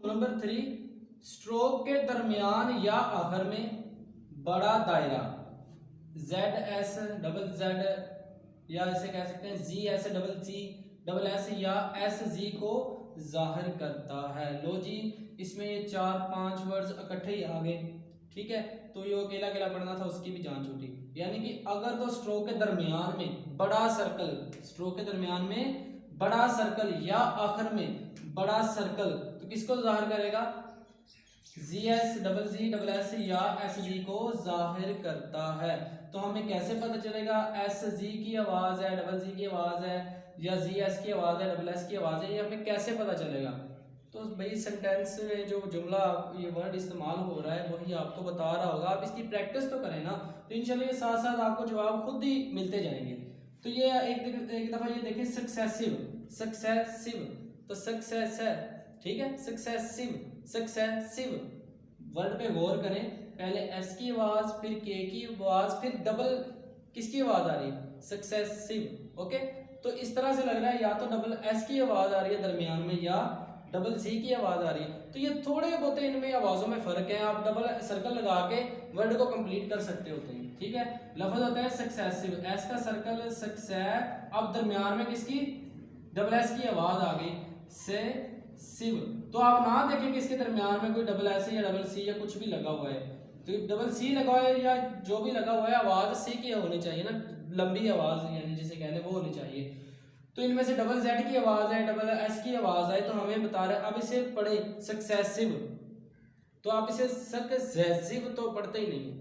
Number 3, stroke के दरमियान या आखिर में बड़ा दायरा जेड एस डबल जेड या इसे कह सकते हैं G S double C double S या एस जी को जाहिर करता है। लो जी, इसमें ये 4-5 वर्ड्स इकट्ठे ही आ गए। ठीक है, तो ये अकेला अकेला पढ़ना था, उसकी भी जान छूटी। यानी कि अगर तो स्ट्रोक के दरमियान में बड़ा सर्कल, स्ट्रोक के दरमियान में बड़ा सर्कल या आखिर में बड़ा सर्कल, तो किसको जाहिर करेगा? जी एस डबल जी डबल एस या एस जी को जाहिर करता है। तो हमें कैसे पता चलेगा एस जी की आवाज है, डबल जी की आवाज है, या जी एस की आवाज है, डबल एस की आवाज है, ये हमें कैसे पता चलेगा? तो भाई सेंटेंस में जो जुमला ये वर्ड इस्तेमाल हो रहा है वही आपको बता रहा होगा। आप इसकी प्रैक्टिस तो करें ना, तो इंशाल्लाह ये साथ साथ आपको जवाब खुद ही मिलते जाएंगे। तो ये एक दफा ये देखिए, सक्सेसिव, सक्सेसिव, तो सक्सेस है, ठीक है, सक्सेसिव, सक्सेसिव वर्ड पे गौर करें। पहले एस की आवाज, फिर के की आवाज, फिर डबल किसकी आवाज आ रही है? सक्सेसिव। ओके, तो इस तरह से लग रहा है या तो डबल एस की आवाज आ रही है दरमियान में, या डबल सी की आवाज आ रही है। तो ये थोड़े बहुत इनमें आवाजों में फर्क है, आप डबल सर्कल लगा के वर्ड को कंप्लीट कर सकते होते हैं। ठीक है, लफ्ज होता है सक्सेसिव, एस का सर्कल सक्सेस, अब दरमियान में किसकी? डबल एस की आवाज आ गई, से सिव। तो आप ना देखें कि इसके दरमियान में कोई डबल एस या डबल सी या कुछ भी लगा हुआ है, तो डबल सी लगा हुआ है या जो भी लगा हुआ है, आवाज सी की होनी चाहिए ना, लंबी आवाज, यानी जिसे कहते हैं वो होनी चाहिए। तो इनमें से डबल जेड की आवाज है, डबल एस की आवाज है, तो हमें बता रहे अब इसे पढ़े सक्सेसिव, तो आप इसे सक्सेसिव तो पढ़ते ही नहीं।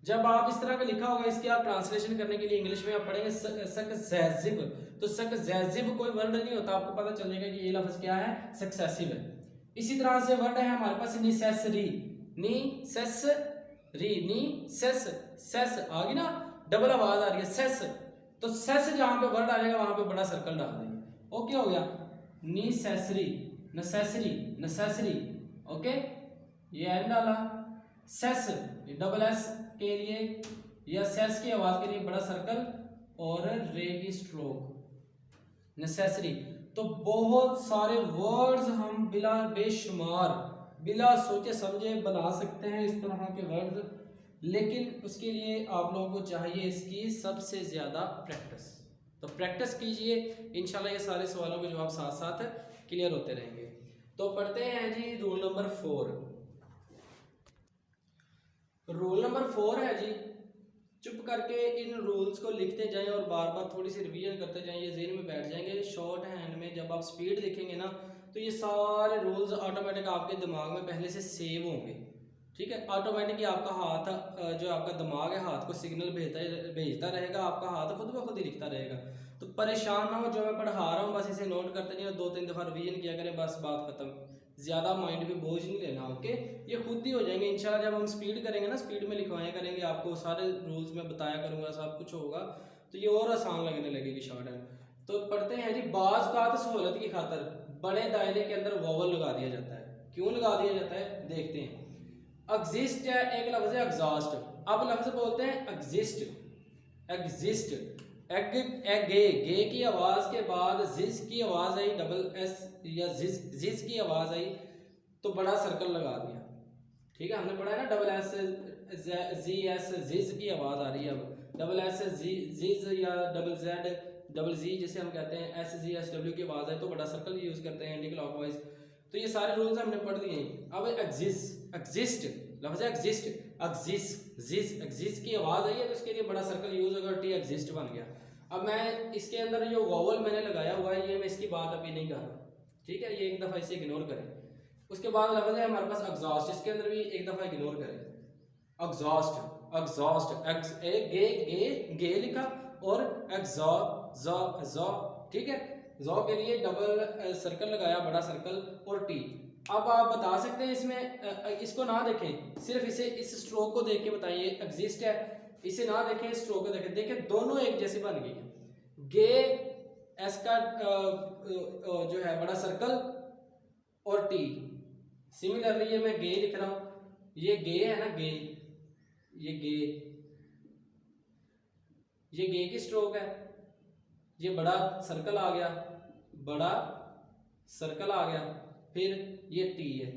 जब आप इस तरह का लिखा होगा, इसकी आप ट्रांसलेशन करने के लिए इंग्लिश में आप पढ़ेंगे सक्सेसिव, तो सक्सेसिव कोई वर्ड नहीं होता, आपको पता चलेगा कि ये लफ्ज क्या है? सक्सेसिव है। इसी तरह से वर्ड है हमारे पास नेसेसरी, नेसेसरी, नेसेस, सेस आ गई ना, डबल आवाज आ रही है, सेस, तो सेस जहां पे वर्ड आ जाएगा वहां पे बड़ा सर्कल डाल देंगे। ओके हो गया, नेसेसरी, नेसेसरी, नेसेसरी। ओके, ये एन डाला, सेस डबल एस के लिए या सेस की आवाज के लिए बड़ा सर्कल, और रे की स्ट्रोक, नेसेसरी। तो बहुत सारे वर्ड्स हम बिला बेशुमार, बिला सोचे समझे बना सकते हैं इस तरह के वर्ड्स, लेकिन उसके लिए आप लोगों को चाहिए इसकी सबसे ज्यादा प्रैक्टिस। तो प्रैक्टिस कीजिए, इंशाल्लाह ये सारे सवालों के जवाब साथ साथ क्लियर होते रहेंगे। तो पढ़ते हैं जी रूल नंबर 4। रूल नंबर 4 है जी, चुप करके इन रूल्स को लिखते जाएं और बार बार थोड़ी सी रिवीजन करते जाएं, ये ज़हन में बैठ जाएंगे। शॉर्ट हैंड में जब आप स्पीड लिखेंगे ना, तो ये सारे रूल्स ऑटोमेटिक आपके दिमाग में पहले से सेव होंगे। ठीक है, ऑटोमेटिकली आपका हाथ, जो आपका दिमाग है, हाथ को सिग्नल भेजता रहेगा, आपका हाथ खुद ब खुद ही लिखता रहेगा। तो परेशान ना हो, जो मैं पढ़ा रहा हूँ बस इसे नोट करते नहीं और 2-3 दफ़ा रिवीजन किया करें, बस बात खत्म। ज़्यादा माइंड पे बोझ नहीं लेना। ओके, ये खुद ही हो जाएंगे इंशाल्लाह। जब हम स्पीड करेंगे ना, स्पीड में लिखवाया करेंगे, आपको सारे रूल्स में बताया करूँगा, सब कुछ होगा, तो ये और आसान लगने लगेगी शॉर्ट हैंड। तो पढ़ते हैं जी, बाज़ औक़ात सहूलत की खातर बड़े दायरे के अंदर वोवल लगा दिया जाता है। क्यों लगा दिया जाता है, देखते हैं। एग्जिस्ट है, एक लफ्ज है एग्जॉस्ट, अब लफ्ज बोलते हैं एग्जिस्ट, एग्जिस्ट, एग, गे, गे की आवाज के बाद जिस की आवाज आई, डबल एस या जिस की आवाज आई, तो बड़ा सर्कल लगा दिया। ठीक है, हमने पढ़ा है ना, डबल एस जी एस, जिस की आवाज आ रही है, अब डबल एस जिज या डबल जेड डबल जी जिसे हम कहते हैं, एस जी एस डब्ल्यू की आवाज है तो बड़ा सर्कल यूज करते हैं एंटी क्लॉकवाइज। तो ये सारे रूल्स हमने पढ़ दिए। अब एग्जिस्ट, एग्जिस्ट लफ्ज एग्जिस्ट, एग्जिस्ट, जिस, एग्जिस्ट की आवाज आई है तो इसके लिए बड़ा सर्कल यूज होगा, टी एग्जिस्ट बन गया। अब मैं इसके अंदर जो वोवल मैंने लगाया हुआ है, ये मैं इसकी बात अभी नहीं कर रहा। ठीक है, ये एक दफा इसे इग्नोर करें। उसके बाद लफ्ज है हमारे पास एग्जॉस्ट, इसके अंदर भी एक दफा इग्नोर करें। एग्जॉस्ट, एग्जॉस्ट, गे गे गे लिखा, और एग्जॉ, ठीक है, जॉ के लिए डबल सर्कल लगाया, बड़ा सर्कल, और टी। अब आप बता सकते हैं इसमें, इसको ना देखें, सिर्फ इसे इस स्ट्रोक को देख के बताइए एग्जिस्ट है, इसे ना देखें, स्ट्रोक को देखें, देखें दोनों एक जैसे बन गई है। गे एस का जो है बड़ा सर्कल, और टी। सिमिलरली ये मैं गे लिख रहा हूं, ये गे है ना, गे, ये गे, ये गे की स्ट्रोक है, ये बड़ा सर्कल आ गया, बड़ा सर्कल आ गया, फिर ये टी है,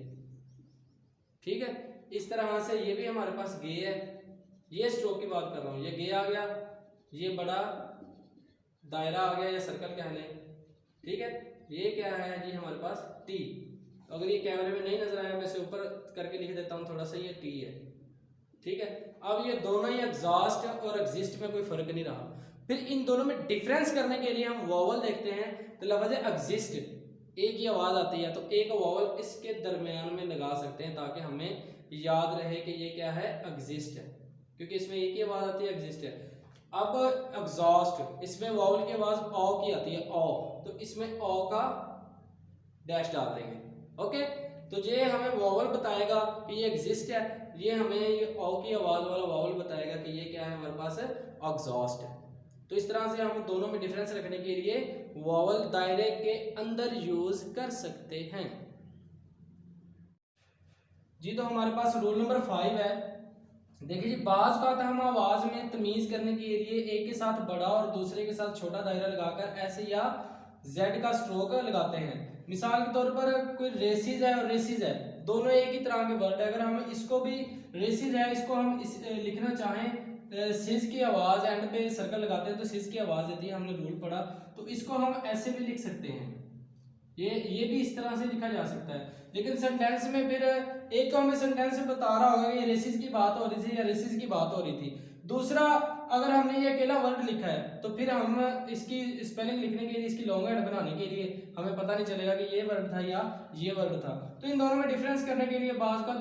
ठीक है। इस तरह से ये भी हमारे पास गे है, ये स्ट्रोक की बात कर रहा हूँ, ये गे आ गया, ये बड़ा दायरा आ गया या सर्कल कह लें, ठीक है। ये क्या है जी हमारे पास टी। अगर ये कैमरे में नहीं नजर आया मैं इसे ऊपर करके लिख देता हूँ थोड़ा सा, ये टी है, ठीक है। अब ये दोनों ही एग्जॉस्ट और एग्जिस्ट में कोई फर्क नहीं रहा। फिर इन दोनों में डिफरेंस करने के लिए हम वोवल देखते हैं। तो लफ्ज़ एग्जिस्ट एक ही आवाज आती है, तो एक वोवल इसके दरमियान में लगा सकते हैं ताकि हमें याद रहे कि ये क्या है, एग्जिस्ट है, क्योंकि इसमें एक ही आवाज आती है, एग्जिस्ट है। अब एग्जॉस्ट, इसमें वोवल की आवाज ओ की आती है, ओ, तो इसमें ओ का डैश डाल देंगे, ओके। तो ये हमें वोवल बताएगा कि ये एग्जिस्ट है, ये हमें ये ओ की आवाज वाला वोवल बताएगा कि ये क्या है हमारे पास एग्जॉस्ट है। तो इस तरह से हम दोनों में डिफरेंस रखने के लिए वोवल दायरे के अंदर यूज कर सकते हैं जी। तो हमारे पास रूल नंबर 5 है। देखिए जी, बाज का हम आवाज में तमीज करने के लिए एक के साथ बड़ा और दूसरे के साथ छोटा दायरा लगाकर ऐसे या जेड का स्ट्रोक लगाते हैं। मिसाल के तौर पर कोई रेसिस है और रेसिस है, दोनों एक ही तरह के वर्ड है। अगर हम इसको भी रेसिस है, इसको हम लिखना चाहें सिस की आवाज एंड पे सर्कल लगाते हैं तो सिस की आवाज देती है, हमने रूल पढ़ा, तो इसको हम ऐसे भी लिख सकते हैं, ये भी इस तरह से लिखा जा सकता है। लेकिन सेंटेंस में फिर एक तो हमें सेंटेंस में बता रहा होगा कि ये रेसिस की बात हो रही थी या रेसिस की बात हो रही थी। दूसरा, अगर हमने ये अकेला वर्ड लिखा है तो फिर हम इसकी स्पेलिंग लिखने के लिए, इसकी लॉन्ग हैंड बनाने के लिए हमें पता नहीं चलेगा कि ये वर्ड था या ये वर्ड था। तो इन दोनों में डिफरेंस करने के लिए बाज का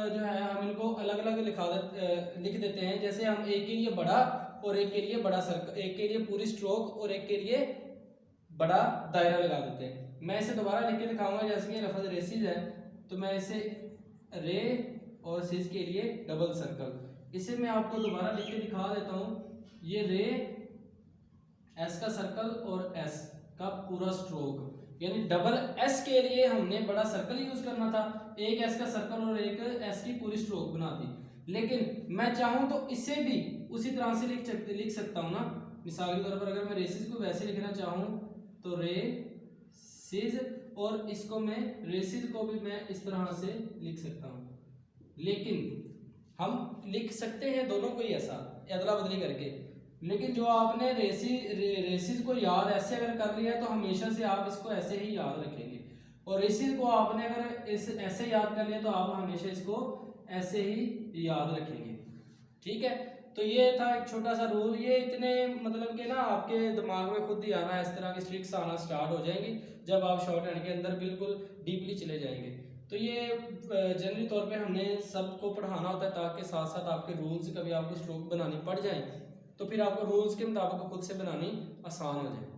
जो है हम इनको अलग अलग लिख देते हैं। जैसे हम एक के लिए बड़ा और एक के लिए बड़ा सर्कल, एक के लिए पूरी स्ट्रोक और एक के लिए बड़ा दायरा लगा देते हैं। मैं इसे दोबारा लिख के दिखाऊंगा। जैसे कि लफ्ज़ रेसिस है तो मैं इसे रे और सिस के लिए डबल सर्कल, इसे मैं आपको दोबारा लिख के दिखा देता हूँ। ये रे, एस का सर्कल और एस का पूरा स्ट्रोक, यानी डबल एस के लिए हमने बड़ा सर्कल यूज करना था, एक एस का सर्कल और एक एस की पूरी स्ट्रोक बना दी। लेकिन मैं चाहूँ तो इसे भी उसी तरह से लिख सकता हूँ ना। मिसाल के तौर पर अगर मैं रेसिस को वैसे लिखना चाहूँ तो रे सिज, और इसको मैं रेसिस को भी मैं इस तरह से लिख सकता हूँ। लेकिन हम लिख सकते हैं दोनों को ही ऐसा अदला बदली करके, लेकिन जो आपने रेसिस को याद ऐसे अगर कर लिया है तो हमेशा से आप इसको ऐसे ही याद रखेंगे, और रेसिस को आपने अगर ऐसे याद कर लिया तो आप हमेशा इसको ऐसे ही याद रखेंगे, ठीक है। तो ये था एक छोटा सा रूल। ये इतने मतलब कि ना आपके दिमाग में खुद ही आना, इस तरह की ट्रिक्स आना स्टार्ट हो जाएंगी जब आप शॉर्ट हैंड के अंदर बिल्कुल डीपली चले जाएंगे। तो ये जनरली तौर पे हमने सबको पढ़ाना होता है ताकि साथ साथ आपके रूल्स कभी आपको स्ट्रोक बनानी पड़ जाए तो फिर आपको रूल्स के मुताबिक खुद से बनानी आसान हो जाए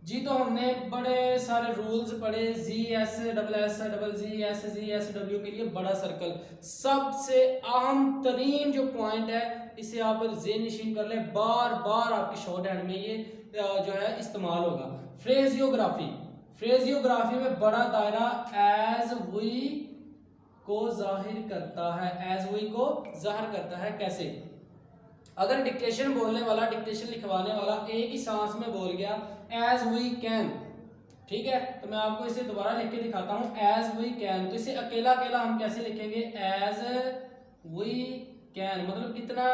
जी। तो हमने बड़े सारे रूल्स पढ़े, जी S double S double G S W के लिए बड़ा सर्कल सबसे आम तरीन जो पॉइंट है, इसे आप ज़हन नशीन कर ले, बार बार आपकी शॉर्ट हैंड में ये जो है इस्तेमाल होगा। फ्रेजियोग्राफी, फ्रेजियोग्राफी में बड़ा दायरा एज वी को जाहिर करता है, एज वी को जाहिर करता है। कैसे? अगर डिक्टेशन बोलने वाला, डिक्टेशन लिखवाने वाला एक ही सांस में बोल गया एज वी कैन, ठीक है, तो मैं आपको इसे दोबारा लिख के दिखाता हूं, एज वी कैन। तो इसे अकेला अकेला हम कैसे लिखेंगे? एज वी कैन, मतलब कितना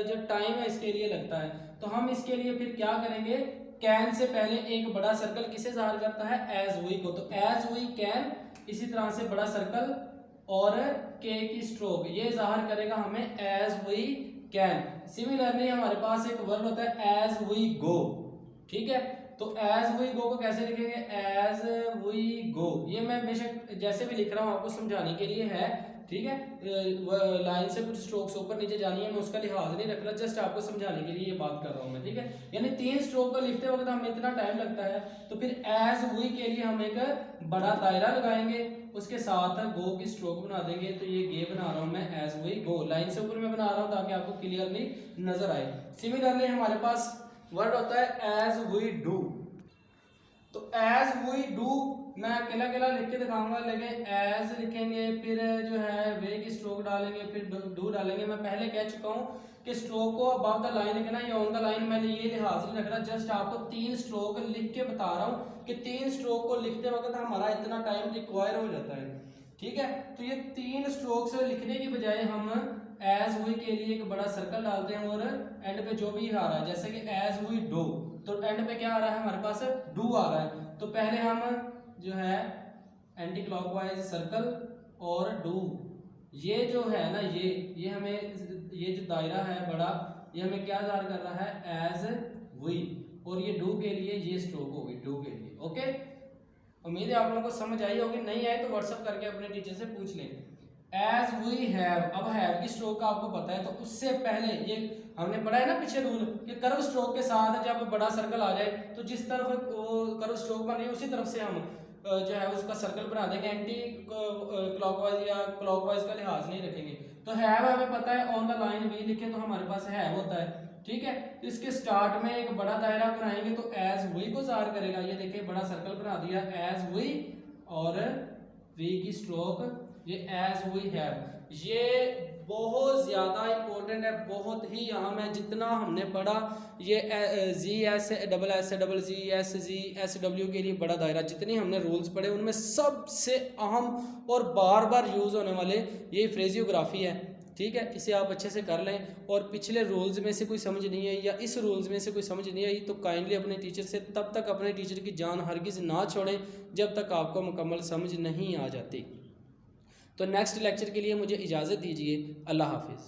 जो टाइम है इसके लिए लगता है। तो हम इसके लिए फिर क्या करेंगे? कैन से पहले एक बड़ा सर्कल किसे जाहिर करता है? एज वी को। तो एज वी कैन, इसी तरह से बड़ा सर्कल और के की स्ट्रोक, ये जाहिर करेगा हमें एज वी कैन। सिमिलरली हमारे पास एक वर्ड होता है एज वी गो, ठीक है, तो एज वी गो को कैसे लिखेंगे? As we go. ये मैं बेशक जैसे भी लिख रहा हूँ आपको समझाने के लिए है, ठीक है, लाइन से कुछ स्ट्रोक्स ऊपर नीचे जानी है, मैं उसका लिहाज नहीं रख रहा, जस्ट आपको समझाने के लिए ये बात कर रहा हूँ मैं, ठीक है। यानी 3 स्ट्रोक को लिखते वक्त हमें इतना टाइम लगता है, तो फिर एज वी के लिए हम एक बड़ा दायरा लगाएंगे, उसके साथ गो की स्ट्रोक बना देंगे। तो ये गे बना रहा हूं मैं, एज वी गो, लाइन से ऊपर मैं बना रहा हूं ताकि आपको क्लियरली नजर आए। सिमिलरली हमारे पास वर्ड होता है एज वी डू। तो एज वी डू मैं अकेला अकेला लिख के दिखाऊंगा, लेकिन एज लिखेंगे, फिर जो है वे की स्ट्रोक डालेंगे, फिर डू डालेंगे। मैं पहले कह चुका हूँ कि स्ट्रोक को अबव द लाइन लिखना या ऑन द लाइन, मैंने ये लिहाज नहीं रख रहा, जस्ट आपको 3 स्ट्रोक लिख के बता रहा हूँ कि 3 स्ट्रोक को लिखते वक्त हमारा इतना टाइम रिक्वायर हो जाता है, ठीक है। तो ये 3 स्ट्रोक से लिखने की बजाय हम एज वी के लिए एक बड़ा सर्कल डालते हैं और एंड पे जो भी आ रहा है, जैसे कि एज वी डू, तो एंड पे क्या आ रहा है हमारे पास, डू आ रहा है। तो पहले हम जो है एंटी क्लॉकवाइज सर्कल और डू, ये जो है ना ये हमें, ये जो दायरा है बड़ा, ये हमें क्या जार कर रहा है, एज वी, और ये डू के लिए ये स्ट्रोक होगी, डू के लिए। ओके, उम्मीद है आप लोगों को समझ आई होगी, नहीं आए तो व्हाट्सअप करके अपने टीचर से पूछ लें। एज वी हैव, अब हैव की स्ट्रोक का आपको पता है, तो उससे पहले ये हमने पढ़ा है ना पीछे रूल कि कर्व स्ट्रोक के साथ जब बड़ा सर्कल आ जाए तो जिस तरफ कर्व स्ट्रोक बन रही है उसी तरफ से हम जो है उसका सर्कल बना देंगे, एंटी क्लॉकवाइज या क्लॉकवाइज का लिहाज नहीं रखेंगे। तो हैव हमें पता है, ऑन द लाइन वी लिखे तो हमारे पास हैव होता है, ठीक है। तो इसके स्टार्ट में एक बड़ा दायरा बनाएंगे तो एज वी को जार करेगा, ये देखिए बड़ा सर्कल बना दिया एज वी, और वी की स्ट्रोक ये एज वी हैव। ये बहुत ज़्यादा इंपॉर्टेंट है, बहुत ही अहम है। जितना हमने पढ़ा ये जी S double G S G S W के लिए बड़ा दायरा, जितनी हमने रूल्स पढ़े उनमें सबसे अहम और बार बार यूज़ होने वाले ये फ्रेजियोग्राफी है, ठीक है। इसे आप अच्छे से कर लें, और पिछले रूल्स में से कोई समझ नहीं आई या इस रूल्स में से कोई समझ नहीं आई तो काइंडली अपने टीचर से, तब तक अपने टीचर की जान हरगिज़ ना छोड़ें जब तक आपको मुकम्मल समझ नहीं आ जाती। तो नेक्स्ट लेक्चर के लिए मुझे इजाज़त दीजिए। अल्लाह हाफिज़।